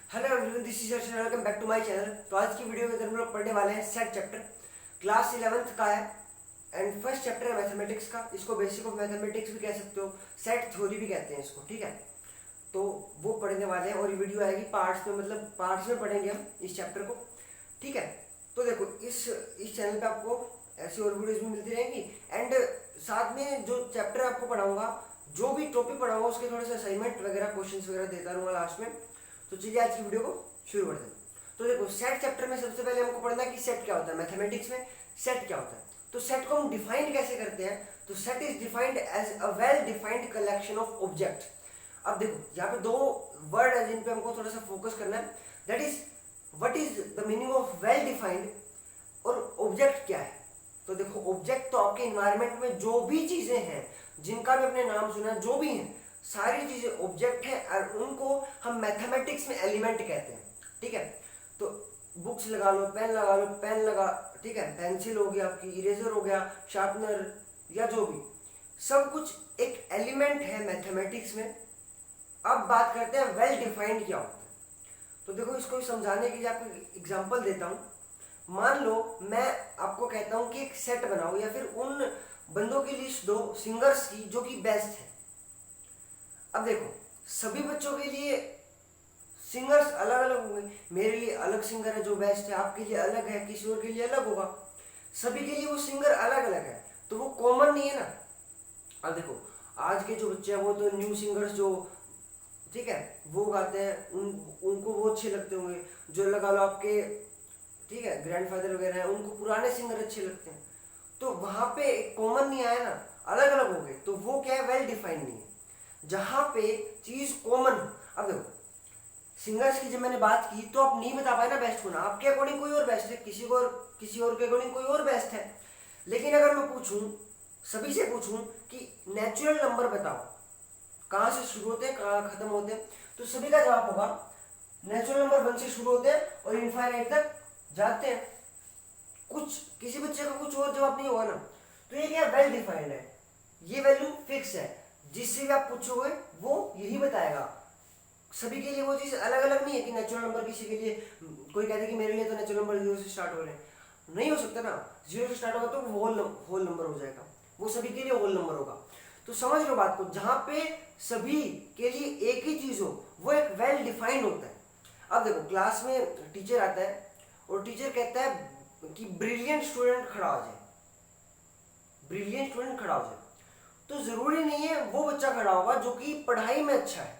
Hello everyone, this is Arshad, welcome back to my channel. तो आज की वीडियो में हम लोग पढ़ने वाले हैं सेट चैप्टर, क्लास 11th का है एंड फर्स्ट चैप्टर है मैथमेटिक्स का। इसको बेसिक ऑफ मैथमेटिक्स भी कह सकते हो, सेट थ्योरी भी कहते हैं इसको, ठीक है। तो वो पढ़ने वाले हैं और ये वीडियो आएगी पार्ट्स में, मतलब पार्ट्स में पढ़ेंगे हम इस चैप्टर को, ठीक है। तो देखो इस चैनल पे आपको ऐसी और वीडियोज भी मिलती रहेंगी एंड साथ में जो चैप्टर आपको पढ़ाऊंगा, जो भी टॉपिक पढ़ाऊंगा उसके थोड़े से असाइनमेंट वगैरह क्वेश्चंस वगैरह देता रहूंगा लास्ट में। तो चलिए आज की वीडियो को शुरू करते हैं। तो देखो सेट चैप्टर में सबसे पहले हमको पढ़ना है कि सेट क्या होता है। मैथमेटिक्स में सेट क्या होता है, तो सेट को हम डिफाइन कैसे करते हैं। तो set is defined as a well defined collection of object. अब देखो यहाँ पे दो वर्ड है जिन पे हमको थोड़ा सा फोकस करना है, that is what is the meaning of well defined और ऑब्जेक्ट क्या है। तो देखो ऑब्जेक्ट तो आपके इन्वायरमेंट में जो भी चीजें हैं, जिनका भी अपने नाम सुना, जो भी हैं सारी चीजें ऑब्जेक्ट है और उनको हम मैथमेटिक्स में एलिमेंट कहते हैं, ठीक है। तो बुक्स लगा लो, पेन लगा लो, पेन लगा, ठीक है, पेंसिल हो गया, आपकी इरेजर हो गया, शार्पनर या जो भी, सब कुछ एक एलिमेंट है मैथमेटिक्स में। अब बात करते हैं वेल डिफाइंड क्या होता है। तो देखो इसको समझाने के लिए आपको एग्जांपल देता हूँ। मान लो मैं आपको कहता हूँ कि एक सेट बनाओ या फिर उन बंदों की लिस्ट दो सिंगर्स की जो कि बेस्ट है। अब देखो सभी बच्चों के लिए सिंगर्स अलग अलग होंगे। मेरे लिए अलग सिंगर है जो बेस्ट है, आपके लिए अलग है, किसी और के लिए अलग होगा। सभी के लिए वो सिंगर अलग अलग है, तो वो कॉमन नहीं है ना। अब देखो आज के जो बच्चे हैं वो तो न्यू सिंगर्स जो, ठीक है, वो गाते हैं, उनको वो अच्छे लगते होंगे। जो लगा लो आपके, ठीक है, ग्रैंडफादर वगैरह हैं, उनको पुराने सिंगर अच्छे लगते हैं। तो वहां पे कॉमन नहीं आया ना, अलग अलग हो गए, तो वो क्या है, वेल डिफाइंड नहीं है। जहां पे चीज कॉमन। अब देखो सिंगर्स की जब मैंने बात की तो आप नहीं बता पाए ना बेस्ट को ना, आपके अकॉर्डिंग कोई और बेस्ट है, किसी और के अकॉर्डिंग कोई और बेस्ट है। लेकिन अगर मैं पूछूं, सभी से पूछूं कि नेचुरल नंबर बताओ कहां से शुरू होते हैं कहां खत्म होते हैं, तो सभी का जवाब होगा नेचुरल नंबर 1 से शुरू होते हैं और इनफाइनाइट तक जाते हैं। कुछ किसी बच्चे का कुछ और जवाब नहीं होगा ना। तो ये क्या वेल डिफाइंड है, ये वैल्यू फिक्स है, जिससे भी आप पूछोगे वो यही बताएगा। सभी के लिए वो चीज अलग अलग नहीं है कि नेचुरल नंबर किसी के लिए, कोई कहते कि मेरे लिए तो नेचुरल नंबर 0 से स्टार्ट हो रहे हैं, नहीं हो सकता ना। 0 से स्टार्ट होगा तो वो होल नंबर हो जाएगा, वो सभी के लिए होल नंबर होगा। तो समझ लो बात को, जहां पे सभी के लिए एक ही चीज हो वो एक वेल डिफाइंड होता है। अब देखो क्लास में टीचर आता है और टीचर कहता है कि ब्रिलियंट स्टूडेंट खड़ा हो जाए, ब्रिलियंट स्टूडेंट खड़ा हो जाए, तो जरूरी नहीं है वो बच्चा खड़ा होगा जो कि पढ़ाई में अच्छा है।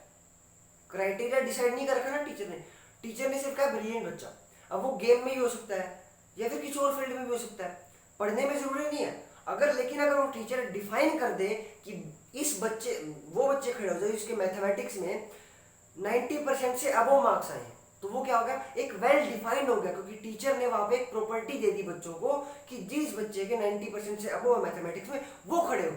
क्राइटेरिया डिसाइड नहीं कर रखा ना टीचर ने सिर्फ कहा ब्रिलियंट बच्चा। अब वो गेम में भी हो सकता है या फिर किसी और फील्ड में भी हो सकता है, पढ़ने में जरूरी नहीं है। लेकिन अगर वो टीचर डिफाइन कर दे कि वो बच्चे खड़े हो जाए जिसके मैथमेटिक्स में 90% से अबव मार्क्स आए हैं, तो वो क्या हो गया, एक वेल डिफाइंड हो गया, क्योंकि टीचर ने वहां पे एक प्रॉपर्टी दे दी बच्चों को कि जिस बच्चे के 90% से अबव मैथमेटिक्स में वो खड़े हो,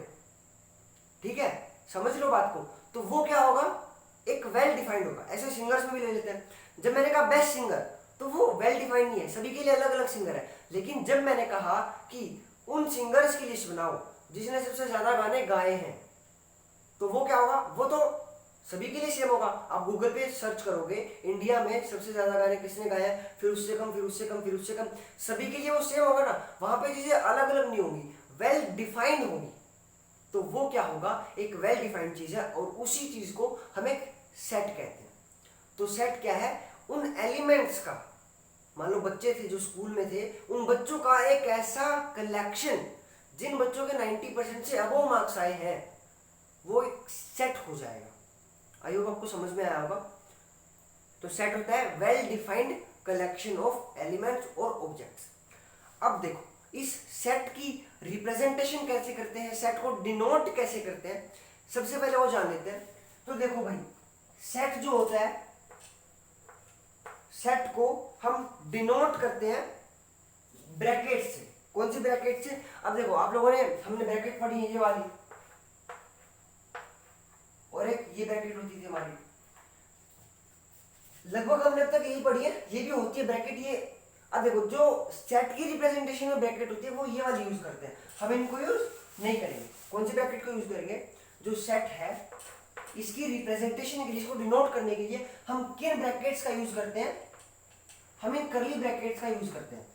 ठीक है, समझ लो बात को। तो वो क्या होगा, एक वेल डिफाइंड होगा। ऐसे सिंगर्स में भी ले लेते हैं, जब मैंने कहा बेस्ट सिंगर तो वो वेल डिफाइंड नहीं है, सभी के लिए अलग अलग सिंगर है। लेकिन जब मैंने कहा कि उन सिंगर्स की लिस्ट बनाओ जिसने सबसे ज्यादा गाने गाए हैं, तो वो क्या होगा, वो तो सभी के लिए सेम होगा। आप गूगल पे सर्च करोगे इंडिया में सबसे ज्यादा गाने किसने गाए हैं, फिर उससे कम, फिर उससे कम, फिर उससे कम, सभी के लिए वो सेम होगा ना। वहां पे चीजें अलग अलग नहीं होंगी, वेल डिफाइंड होगी। तो वो क्या होगा, एक वेल डिफाइंड चीज है और उसी चीज को हम एक सेट कहते हैं। तो सेट क्या है, उन एलिमेंट्स का, मान लो बच्चे थे जो स्कूल में थे, उन बच्चों का एक ऐसा कलेक्शन जिन बच्चों के 90% से अबव मार्क्स आए हैं, वो एक सेट हो जाएगा। आई होप आपको समझ में आया होगा। तो सेट होता है well defined collection of elements और ऑब्जेक्ट्स। अब देखो इस सेट की रिप्रेजेंटेशन कैसे करते हैं, सेट को डिनोट कैसे करते हैं, सबसे पहले वो जान लेते हैं। तो देखो भाई, सेट जो होता है, सेट को हम डिनोट करते हैं ब्रैकेट से। कौन सी ब्रैकेट से, अब देखो आप लोगों ने, हमने ब्रैकेट पढ़ी है ये वाली, और एक ये ब्रैकेट होती थी हमारी, लगभग हमने अब तक यही पढ़ी है, ये भी होती है ब्रैकेट ये। अब देखो जो सेट की रिप्रेजेंटेशन में ब्रैकेट होती है वो ये वाली यूज करते हैं, हम इनको यूज नहीं करेंगे। कौन सी ब्रैकेट को यूज करेंगे, जो सेट है इसकी रिप्रेजेंटेशन के लिए, इसको डिनोट करने के लिए हम किन ब्रैकेट्स का यूज करते हैं, हम इन करली ब्रैकेट्स का यूज करते हैं।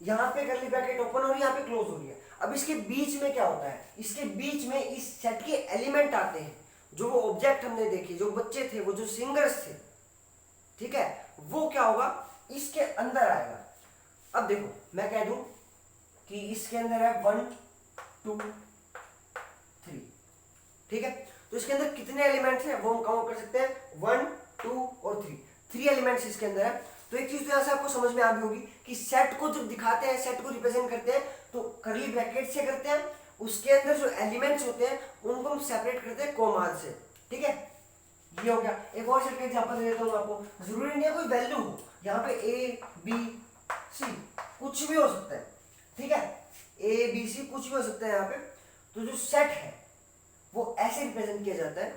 यहाँ पे करली ब्रैकेट ओपन हो रही है, यहाँ पे क्लोज हो रही है। अब इसके बीच में क्या होता है, इसके बीच में इस सेट के एलिमेंट आते हैं, जो वो ऑब्जेक्ट हमने देखे, जो बच्चे थे, वो जो सिंगर्स थे, ठीक है, वो क्या होगा, इसके अंदर आएगा। अब देखो मैं कह दूं कि इसके अंदर है 1 2 3, ठीक है, तो इसके अंदर कितने एलिमेंट्स हैं वो हम काउंट कर सकते हैं, 1 2 और 3 एलिमेंट्स इसके अंदर है। तो एक चीज तो यहां से आपको समझ में आ गई होगी कि सेट को जब दिखाते हैं, सेट को रिप्रेजेंट करते हैं तो करली ब्रैकेट से करते हैं, उसके अंदर जो एलिमेंट्स होते हैं उनको हम सेपरेट करते हैं कोमास से, ठीक है। ये हो गया। एक और सेट का एग्जांपल दे देता हूं आपको, जरूरी नहीं है कोई वैल्यू हो, यहाँ पे ए बी सी कुछ भी हो सकता है, ठीक है, ए बी सी कुछ भी हो सकता है यहाँ पे। तो जो सेट है वो ऐसे रिप्रेजेंट किया जाता है,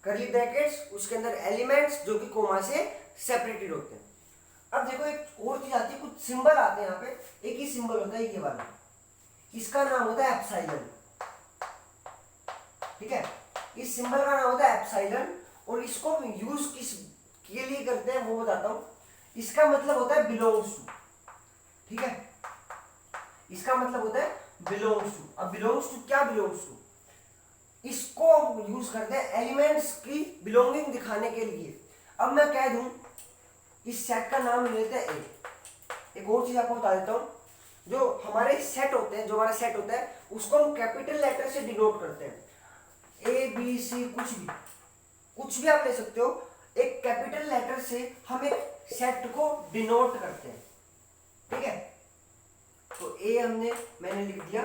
करली ब्रैकेट्स, उसके अंदर एलिमेंट्स जो कि कोमा से सेपरेटेड होते हैं। अब देखो एक और चीज आती है, कुछ सिंबल आते हैं यहाँ पे, एक ही सिंबल होता है ये वाला, इसका नाम होता है एप्सिलॉन, ठीक है, इस सिंबल का नाम होता है एप्सिलॉन। और इसको हम यूज किस के लिए करते हैं वो बताता हूं। इसका मतलब होता है बिलोंग्स टू, ठीक है, इसका मतलब होता है बिलोंग्स टू। अब बिलोंग्स टू क्या, बिलोंग्स टू इसको हम यूज करते हैं एलिमेंट्स की बिलोंगिंग दिखाने के लिए। अब मैं कह दूं इस सेट का नाम ले लेते हैं ए। एक और चीज आपको बता देता हूं, जो हमारे सेट होते हैं, जो हमारा सेट होता है उसको हम कैपिटल लेटर से डिनोट करते हैं, ए बी सी कुछ भी आप ले सकते हो, एक कैपिटल लेटर से हम एक सेट को डिनोट करते हैं, ठीक है। तो ए मैंने लिख दिया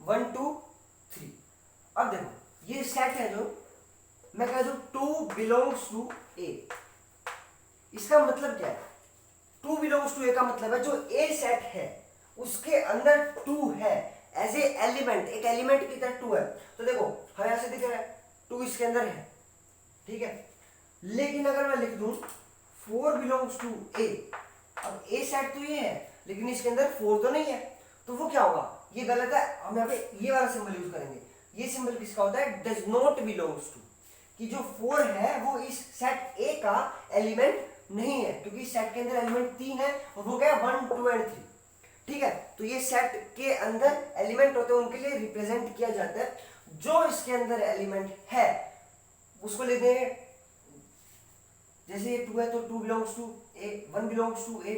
1 2 3। अब देखो ये सेट है, जो मैं कह दूं 2 बिलोंग्स टू ए, इसका मतलब क्या है, 2 बिलोंग्स टू ए का मतलब है जो ए सेट है उसके अंदर 2 है, एज ए एलिमेंट, एक एलिमेंट की तरह 2 है। तो देखो हमें ऐसे दिख रहा है 2 इसके अंदर है, ठीक है। लेकिन अगर मैं लिख दूं 4 बिलोंग्स टू ए, अब ए सेट तो ये है लेकिन इसके अंदर 4 तो नहीं है, तो वो क्या होगा, ये गलत है। हम यहाँ पे ये वाला सिंबल यूज करेंगे। ये सिंबल किसका होता है, डज नॉट बिलोंग्स टू, कि जो 4 है वो इस सेट ए का एलिमेंट नहीं है, क्योंकि सेट के अंदर एलिमेंट 3 है और वो क्या है 1 2 और 3, ठीक है। तो ये सेट के अंदर एलिमेंट होते हैं, उनके लिए रिप्रेजेंट किया जाता है। जो इसके अंदर एलिमेंट है उसको लेते हैं, जैसे ये 2 है तो 2 belongs to A, 1 belongs to A,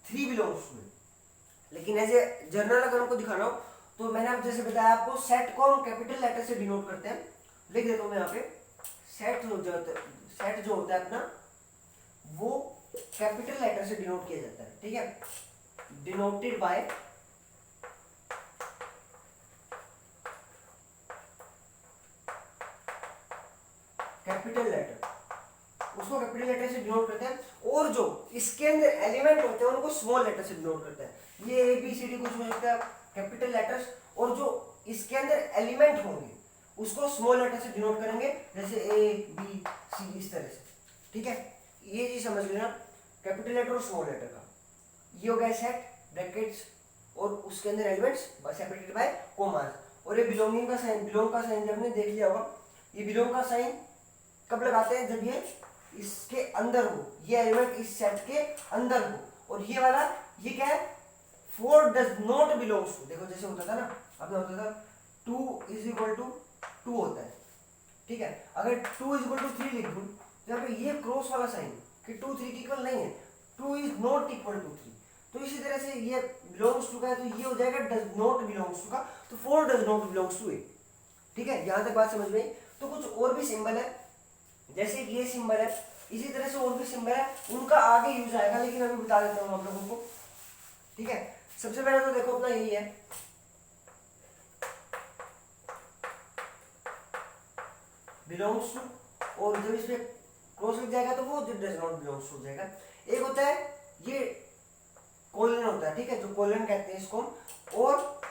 3 belongs to A. लेकिन ऐसे जर्नल अगर हमको दिखाना हो तो मैंने आप जैसे बताया आपको, सेट को हम कैपिटल लेटर से डिनोट करते हैं। लिख देता हूं मैं यहाँ पे, सेट जो होता है अपना वो कैपिटल लेटर से डिनोट किया जाता है, ठीक है, डिनोटेड बाय कैपिटल लेटर, उसको कैपिटल लेटर से डिनोट करते हैं। और जो इसके अंदर एलिमेंट होते हैं उनको स्मॉल लेटर से डिनोट करते हैं। ये ए बी सी डी कुछ हो सकता है कैपिटल लेटर्स, और जो इसके अंदर एलिमेंट होंगे उसको स्मॉल लेटर से डिनोट करेंगे, जैसे ए बी सी, इस तरह से, ठीक है। ये चीज समझ लेना, कैपिटल लेटर और स्मॉल लेटर का। ये हो गया सेट, ब्रैकेट्स और उसके अंदर एलिमेंट्स सेपरेटेड बाय कोमास। और ये बिलोंगिंग का साइन, बिलोंग का साइन हमने देख लिया होगा। ये बिलोंग का साइन कब लगाते हैं, जब ये इसके अंदर हो, ये एलिमेंट इस सेट के अंदर हो। और ये वाला ये क्या है, 4 डज नॉट बिलोंग्स टू। देखो जैसे होता था ना, अपना होता था 2 इज इक्वल टू 2 होता है, ठीक है। अगर 2 इज इक्वल टू 3 लिख दूं तो यहाँ पे ये क्रॉस वाला साइन कि 2 3 की इक्वल नहीं है, 2 इज नॉट इक्वल टू 3। तो इसी तरह से ये बिलोंग्स टू का है तो ये हो जाएगा डज नॉट बिलोंग्स टू का, तो 4 डज नॉट बिलोंग्स टू ए, ठीक है। यहां तक बात समझ में आई। तो कुछ और भी सिंबल है, जैसे ये सिंबल है, इसी तरह से और भी सिंबल है, उनका आगे यूज आएगा, लेकिन अभी बता देता हूं आप लोगों को, ठीक है। सबसे पहले तो देखो अपना यही है, बिलोंग्स टू, और जब इसमें क्रॉस लग जाएगा तो वो डज नॉट बिलोंग्स टू हो जाएगा। एक होता है ये कोलन होता है, ठीक है, जो कोलन कहते हैं इसको, और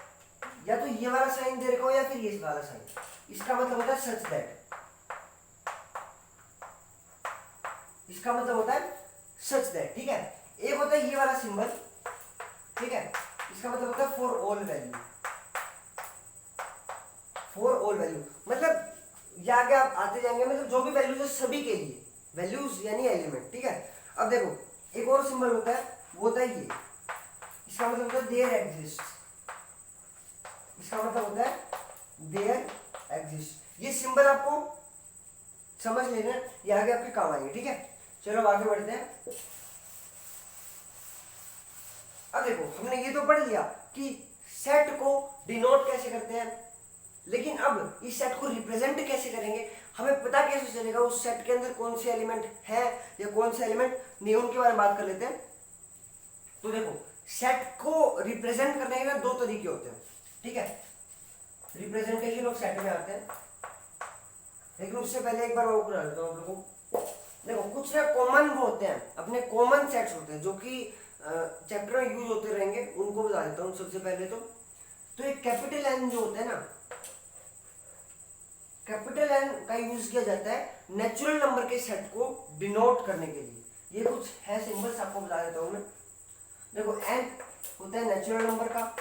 या तो ये वाला साइन दे रखा हो या फिर ये वाला साइन, इसका मतलब होता है सच दैट, इसका मतलब होता है सच दैट, ठीक है। एक होता है ये वाला सिंबल, ठीक है, इसका मतलब होता है for all value, for all value मतलब ये आगे आप आते जाएंगे, मतलब जो भी वैल्यूज है सभी के लिए, वैल्यूज यानी एलिमेंट, ठीक है। अब देखो एक और सिंबल होता है, वो होता है ये, इसका मतलब होता है देयर एग्जिस्ट, इसका मतलब होता है देयर एग्जिस्ट। ये सिंबल आपको समझ लेना, ये आगे आपके काम आएंगे, ठीक है। चलो अब आगे बढ़ते हैं। अब देखो हमने ये तो पढ़ लिया कि सेट को डिनोट कैसे करते हैं, लेकिन अब इस सेट को रिप्रेजेंट कैसे करेंगे, हमें पता कैसे चलेगा उस सेट के अंदर कौन से एलिमेंट है या कौन से एलिमेंट नहीं, उनके बारे में बात कर लेते हैं। तो देखो सेट को रिप्रेजेंट करने के ना दो तरीके होते हैं, ठीक है। रिप्रेजेंटेशन ऑफ सेट में आते हैं, लेकिन उससे पहले एक बार और बता देता हूँ आप लोगों को। देखो कुछ ना कॉमन वो होते हैं, अपने कॉमन सेट्स होते हैं जो कि चैप्टर में यूज होते रहेंगे, उनको बता देता हूँ सबसे पहले। तो एक कैपिटल एन जो होता है ना, कैपिटल एन का यूज किया जाता है नेचुरल नंबर के सेट को डिनोट करने के लिए। ये कुछ है सिंबल्स, आपको बता देता हूं मैं। देखो एन होता है नेचुरल नंबर का,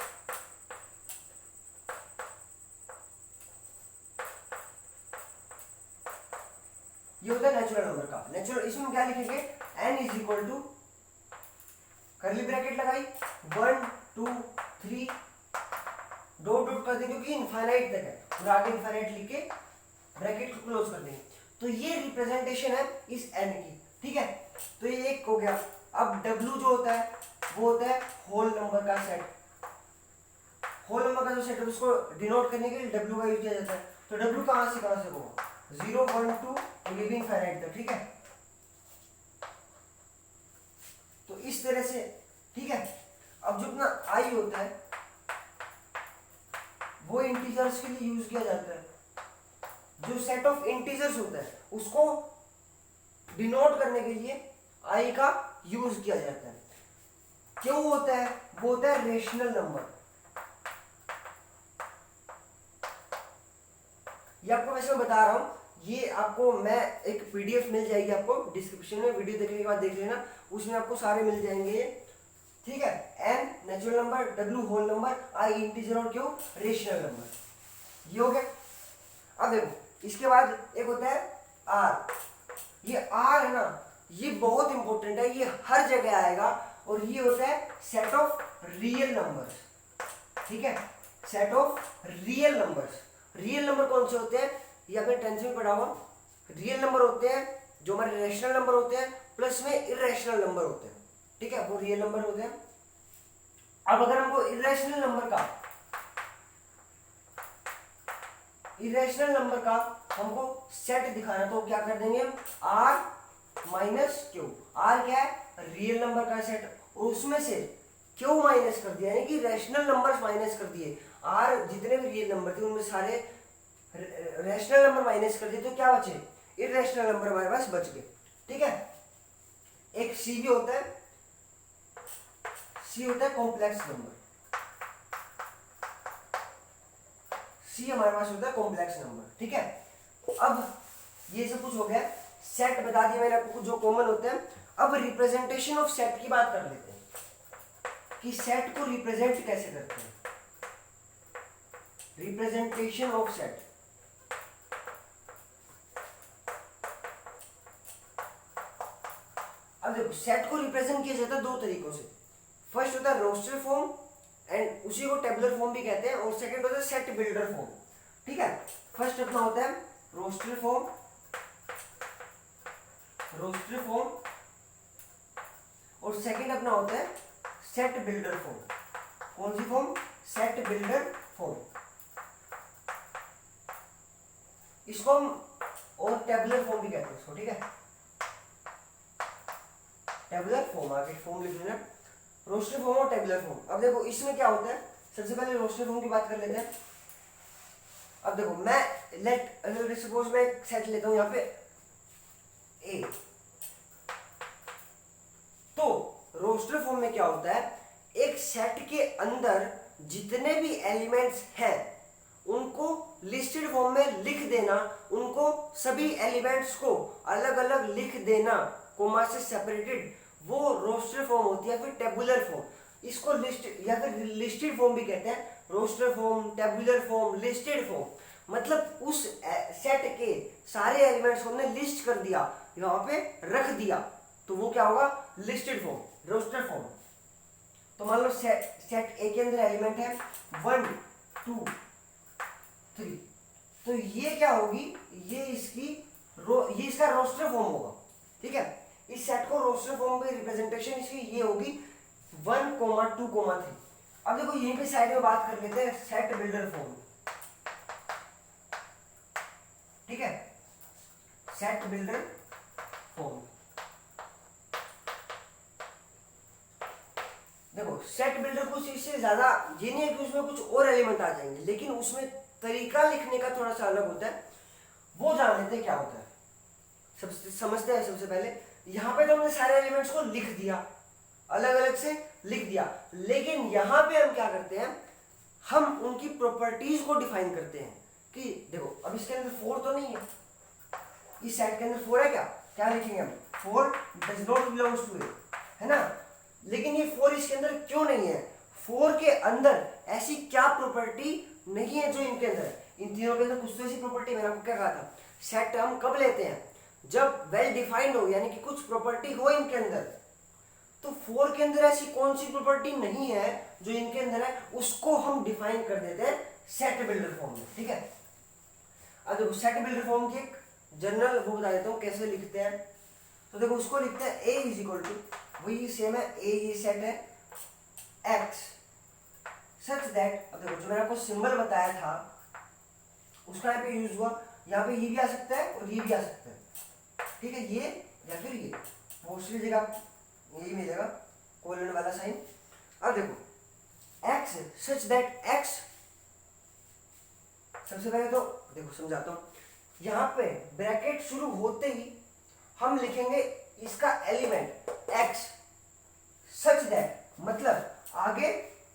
ये होता है नेचुरल नंबर का। नेचुरल इसमें क्या लिखेंगे, N is equal to curly bracket लगाई 1 2 3 डॉट डॉट कर देंगे क्योंकि इनफाइनाइट तक है, और आगे इनफाइनाइट लिख के ब्रैकेट को क्लोज कर देंगे। तो ये रिप्रेजेंटेशन है इस एन की, ठीक है। तो ये एक हो गया। अब डब्ल्यू जो होता है वो होता है होल नंबर का सेट, होल नंबर का जो सेट है उसको डिनोट करने के लिए डब्ल्यू का यूज किया जाता है। तो डब्ल्यू कहां से होगा, 0 1 2 ये भी इनफाइनाइट तक, ठीक है। तो इस तरह से, ठीक है। अब जो अपना आई होता है वो इंटीजर्स के लिए यूज किया जाता है। जो सेट ऑफ इंटीजर्स होता है उसको डिनोट करने के लिए आई का यूज किया जाता है। क्यों होता है, वो होता है रेशनल नंबर। ये आपको वैसे मैं बता रहा हूं, ये आपको मैं एक पीडीएफ मिल जाएगी आपको डिस्क्रिप्शन में, वीडियो देखने के बाद देख लेना, उसमें आपको सारे मिल जाएंगे ये, ठीक है। N natural number, W whole number, I integer और क्यों रेशनल नंबर, ये हो गया। अब देखो इसके बाद एक होता है आर। ये आर है ना, ये बहुत इंपॉर्टेंट है, ये हर जगह आएगा, और ये होता है सेट ऑफ रियल नंबर्स, ठीक है। Set of real numbers. Real number कौन से होते हैं, ये आपने टेंथ में पढ़ा हुआ। रियल नंबर होते हैं जो हमारे रेशनल नंबर होते हैं, प्लस में इरेशनल नंबर होते हैं, ठीक है, वो रियल नंबर होते हैं। अब अगर हमको इरेशनल नंबर का हमको सेट दिखाना, तो क्या कर देंगे हम, आर माइनस क्यू। आर क्या है, रियल नंबर का सेट, और उसमें से क्यू माइनस कर दिया, यानी कि रेशनल नंबर्स माइनस कर दिए। आर जितने भी रियल नंबर थे उनमें सारे रेशनल नंबर माइनस कर दिए, तो क्या बचे, इरेशनल नंबर हमारे पास बच गए, ठीक है। एक सी भी होता है, सी होता है कॉम्प्लेक्स नंबर, सी हमारे पास होता है कॉम्प्लेक्स नंबर, ठीक है। अब ये सब कुछ हो गया, सेट बता दिया मैंने आपको जो कॉमन होते हैं। अब रिप्रेजेंटेशन ऑफ सेट की बात कर लेते हैं कि सेट को रिप्रेजेंट कैसे करते हैं। रिप्रेजेंटेशन ऑफ सेट, अब देखो सेट को रिप्रेजेंट किया जाता है दो तरीकों से। फर्स्ट होता है रोस्टर फॉर्म, एंड उसी को टेबुलर फॉर्म भी कहते हैं, और सेकंड होता है सेट बिल्डर फॉर्म, ठीक है। फर्स्ट अपना होता है रोस्टर फॉर्म, और सेकंड अपना होता है सेट बिल्डर फॉर्म। कौन सी फॉर्म, सेट बिल्डर फॉर्म। इसको हम और टेबुलर फॉर्म भी कहते हैं इसको, ठीक है। टेबुलर फॉर्म, आगे फॉर्म लिख लेना, रोस्टर फॉर्म और टेबुलर फॉर्म। अब देखो इसमें क्या होता है, सबसे पहले रोस्टर फॉर्म की बात कर लेते हैं। अब देखो मैं सपोज मैं एक सेट लेता हूं यहाँ पे ए, तो रोस्टर फॉर्म में क्या होता है, एक सेट के अंदर जितने भी एलिमेंट्स हैं उनको लिस्टेड फॉर्म में लिख देना, उनको सभी एलिमेंट्स को अलग अलग लिख देना कोमा से सेपरेटेड, वो रोस्टर फॉर्म होती है, फिर टेबुलर फॉर्म। इसको लिस्ट या फिर लिस्टेड फॉर्म भी कहते हैं, roster form, tabular form, listed form. मतलब उस सेट के सारे एलिमेंट्स को हमने लिस्ट कर दिया, यहाँ पे रख दिया, तो वो क्या होगा, लिस्टेड फॉर्म, रोस्टेड फॉर्म। तो मान लो सेट ए के अंदर एलिमेंट है 1 2 3, तो ये क्या होगी, ये इसका रोस्टर फॉर्म होगा, ठीक है। इस सेट को रोस्टर फॉर्म में रिप्रेजेंटेशन इसकी ये होगी 1 2 3। अब देखो यहीं पे साइड में बात कर लेते हैं सेट बिल्डर फॉर्म, ठीक है, सेट बिल्डर फॉर्म। देखो सेट बिल्डर कुछ इससे ज्यादा ये नहीं है कि उसमें कुछ और एलिमेंट आ जाएंगे, लेकिन उसमें तरीका लिखने का थोड़ा सा अलग होता है, वो जान लेते हैं क्या होता है। समझते हैं। सबसे पहले यहाँ पे तो हमने सारे एलिमेंट्स को लिख दिया, अलग अलग से लिख दिया, लेकिन यहाँ पे हम क्या करते हैं, हम उनकी प्रॉपर्टीज को डिफाइन करते हैं कि देखो अब इसके अंदर 4 तो नहीं है, इस सेट के अंदर 4 है, क्या लिखेंगे हम, 4 डज नॉट बिलोंग्स टू ए, है ना। लेकिन ये 4 इसके अंदर क्यों नहीं है, 4 के अंदर ऐसी क्या प्रॉपर्टी नहीं है जो इनके अंदर है। इन तीनों के अंदर कुछ तो ऐसी प्रॉपर्टी, मैंने आपको क्या कहा था, सेट हम कब लेते हैं, जब वेल डिफाइंड हो, यानी कि कुछ प्रॉपर्टी हो इनके अंदर। तो 4 के अंदर ऐसी कौन सी प्रॉपर्टी नहीं है जो इनके अंदर है, उसको हम डिफाइन कर देते हैं सेट बिल्डर फॉर्म में, ठीक है। अब देखो सेट बिल्डर फॉर्म की एक जनरल वो बता देता हूँ कैसे लिखते हैं। तो देखो उसको लिखते हैं ए इज इक्वल टू, वही सेम है, ए ये सेट है एक्स सच दैट, अब देखो जो मैंने आपको सिंबल बताया था उसका यहाँ पे यूज हुआ, यहाँ पे ये भी आ सकता है और ये भी आ सकता है, ठीक है, ये या फिर ये मोस्टली जगह यही मिलेगा कोलन वाला साइन। अब देखो एक्स सच दैट एक्स, सबसे पहले तो देखो समझाता हूं, यहाँ पे ब्रैकेट शुरू होते ही हम लिखेंगे इसका एलिमेंट x सच दैट, मतलब आगे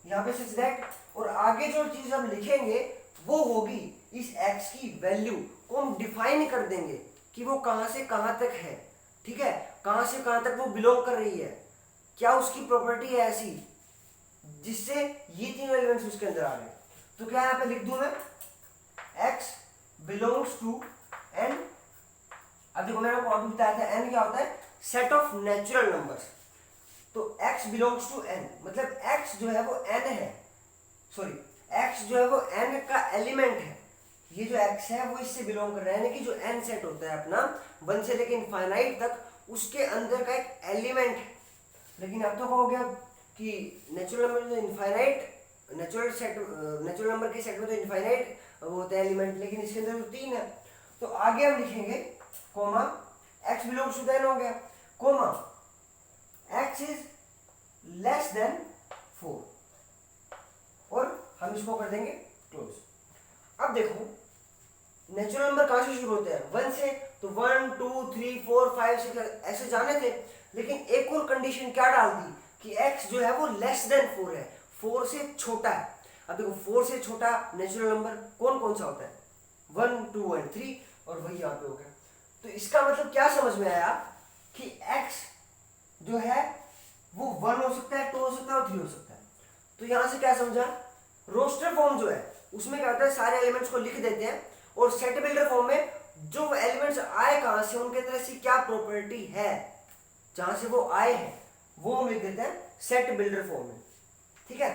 यहाँ पे सच दैट, और आगे जो चीज हम लिखेंगे वो होगी इस x की वैल्यू को हम डिफाइन कर देंगे कि वो कहां से कहां तक है, ठीक है, कहां से कहां तक वो बिलोंग कर रही है, क्या उसकी प्रॉपर्टी है ऐसी जिससे ये तीनों एलिमेंट्स उसके अंदर आ रहे हैं। तो क्या यहाँ पे लिख दूं मैं, x बिलोंग्स टू n। अब देखो मैंने आपको अभी बताया था n क्या होता है, सेट ऑफ नेचुरल नंबर्स। तो x बिलोंग्स टू n, मतलब x जो है वो n है, सॉरी x जो है वो n का एलिमेंट है, ये जो x है वो इससे बिलोंग कर रहा है, यानी कि जो n सेट होता है अपना 1 से लेकर इनफाइनाइट तक, उसके अंदर का एक एलिमेंट है। लेकिन अब तो क्या हो गया कि नेचुरल नंबर जो इनफाइनाइट, नेचुरल नंबर के सेट में तो इनफाइनाइट होता है एलिमेंट, लेकिन इसके अंदर तो 3 है। तो आगे हम लिखेंगे comma x belongs to n हो गया, comma x is less than 4, और हम इसको कर देंगे क्लोज। अब देखो नेचुरल नंबर कहां से शुरू होते हैं, 1 से, तो 1 2 3 4 5 6 ऐसे जाने थे, लेकिन एक और कंडीशन क्या डाल दी कि x जो है वो लेस देन 4 है, 4 से छोटा है। अब देखो 4 से छोटा नेचुरल नंबर कौन कौन सा होता है, 1 2 एंड 3, और वही यहाँ पे हो गया। तो इसका मतलब क्या समझ में आया कि x जो है वो 1 हो सकता है, 2 हो सकता है और 3 हो सकता है। तो यहां से क्या समझा, रोस्टर फॉर्म जो है उसमें क्या होता है, सारे एलिमेंट्स को लिख देते हैं, और सेट बिल्डर फॉर्म में जो एलिमेंट्स आए कहां से, उनके अंदर ऐसी क्या प्रॉपर्टी है जहां से वो आए हैं, वो हम लिख देते हैं सेट बिल्डर फॉर्म में, ठीक है।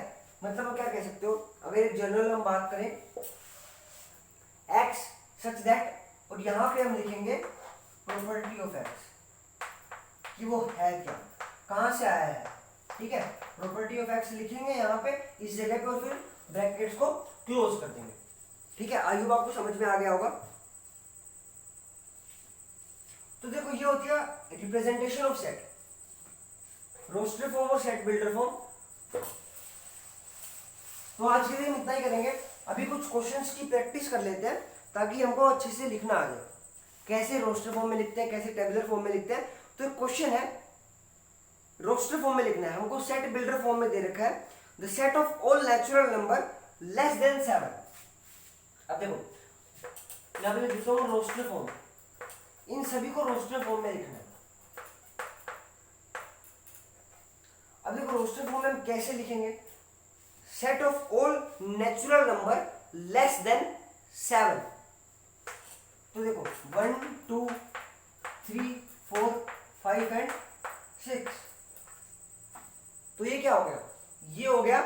मतलब क्या कह सकते हो, अगर एक जनरल हम बात करें x सच दैट, और यहां पे हम लिखेंगे प्रॉपर्टी ऑफ x कि वो है क्या, कहां से आया है, ठीक है। प्रॉपर्टी ऑफ x लिखेंगे यहाँ पे इस जगह पे, और फिर ब्रैकेट्स को क्लोज कर देंगे, ठीक है। आई होप आपको समझ में आ गया होगा। तो देखो ये होती है representation of set, roster form और सेट बिल्डर फॉर्म। तो आज के दिन इतना ही करेंगे, अभी कुछ क्वेश्चंस की प्रैक्टिस कर लेते हैं ताकि हमको अच्छे से लिखना आ जाए, कैसे रोस्टर फॉर्म में लिखते हैं, कैसे टेबुलर फॉर्म में लिखते हैं। तो एक क्वेश्चन है रोस्टर फॉर्म में लिखना है, हमको सेट बिल्डर फॉर्म में दे रखा है the set of all natural number less than 7। अब देखो यहां पे लिखता हूं रोस्टर फॉर्म, इन सभी को रोस्टर फॉर्म में लिखना है। अब देखो रोस्टर फॉर्म में हम कैसे लिखेंगे, set of all natural number less than 7। तो देखो 1 2 3 4 5 एंड 6। तो ये क्या हो गया, ये हो गया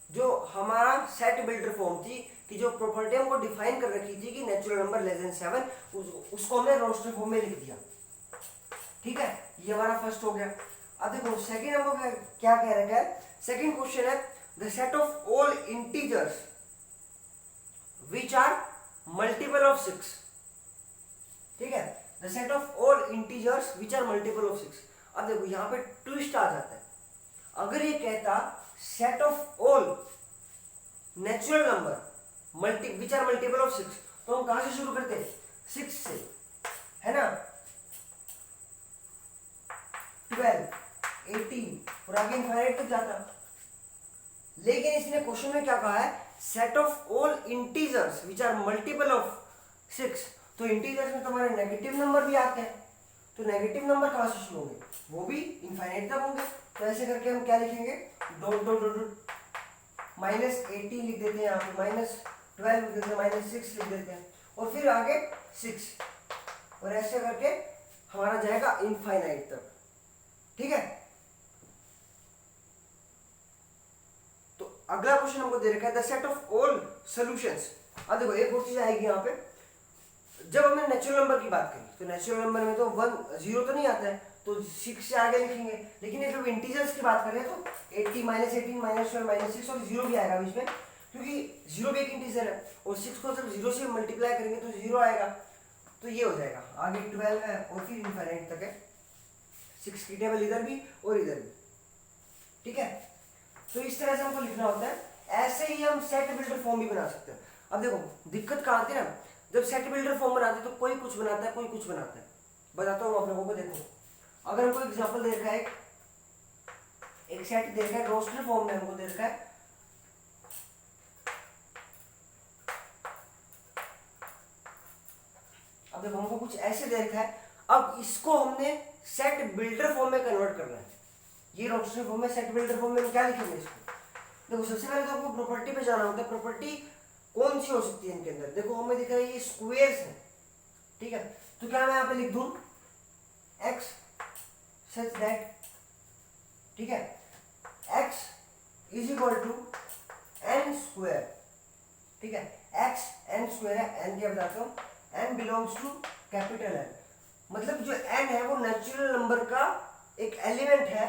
जो हमारा सेट बिल्डर फॉर्म थी कि जो प्रॉपर्टी हमको डिफाइन कर रखी थी कि नेचुरल नंबर लेस देन 7, उसको हमने रोस्टर फॉर्म में लिख दिया। ठीक है, ये हमारा फर्स्ट हो गया। अब देखो सेकंड नंबर क्या कह रखा है। सेकंड क्वेश्चन है the set of all integers which are multiple of 6। ठीक है, the set of all integers which are multiple of 6। अब देखो यहां पे ट्विस्ट आ जाता है। अगर ये कहता set of all natural number which are multiple of 6, तो हम कहां से शुरू करते हैं, 6 से, है ना, 12 18 और आगे इनफाइनाइट तक जाता। लेकिन इसने क्वेश्चन में क्या कहा है, set of all integers which are multiple of 6। तो इंटीजर्स में तुम्हारे नेगेटिव नंबर भी आते हैं, तो नेगेटिव नंबर कहां से शुरू होंगे, वो भी इनफाइनाइट तक होंगे। तो ऐसे करके हम क्या लिखेंगे, डॉट डॉट डॉट -18 लिख देते हैं, यहाँ पे -12 लिख देते हैं, -6 लिख देते हैं, और फिर आगे 6, और ऐसे करके हमारा जाएगा इनफाइनाइट तक। ठीक है, तो अगला क्वेश्चन हमको दे रखा है the set of all solutions. अब देखो एक और चीज आएगी यहाँ पे, जब हमने नेचुरल नंबर की बात करी तो नेचुरल नंबर में तो 1 0 तो नहीं आता है, तो 6 से आगे लिखेंगे। लेकिन ये जब इंटीजर्स की बात करें तो 80 -18 -12 -6 और 0 भी आएगा बीच में, क्योंकि 0 भी एक इंटीजर है, और 6 को जब 0 से मल्टीप्लाई करेंगे तो 0 आएगा। तो ये हो जाएगा, आगे 12 है और फिर इनफाइनाइट तक है, 6 की टेबल इधर भी और इधर भी। ठीक है, तो इस तरह से हमको लिखना होता है। ऐसे ही हम सेट बिल्डर फॉर्म भी बना सकते हैं। अब देखो दिक्कत कहाँ आती है ना, जब सेट बिल्डर फॉर्म बनाते हैं तो कोई कुछ बनाता है, कोई कुछ बनाता है। बताता हूँ आप लोगों को। देखो अगर हमको एग्जांपल दे रखा है, एक सेट दे रखा है रोस्टर फॉर्म में हमको दे रखा है, अब देखो हमको कुछ ऐसे दे रखा है। अब इसको हमने सेट बिल्डर फॉर्म में कन्वर्ट करना है। ये रोस्टर फॉर्म में, सेट बिल्डर फॉर्म में क्या लिखेंगे इसको। देखो सबसे पहले तो आपको प्रॉपर्टी पे जाना होता है। प्रॉपर्टी कौन सी हो सकती है इनके अंदर, देखो हमें दिख रहा है ये स्क्वायर्स है। ठीक है, तो क्या मैं यहाँ पे लिख दूं x सच दैट, ठीक है, x is equal to n square. ठीक है, x n स्क्वायर है, n क्या बताता हूँ, n belongs to capital N। मतलब जो n है वो नेचुरल नंबर का एक एलिमेंट है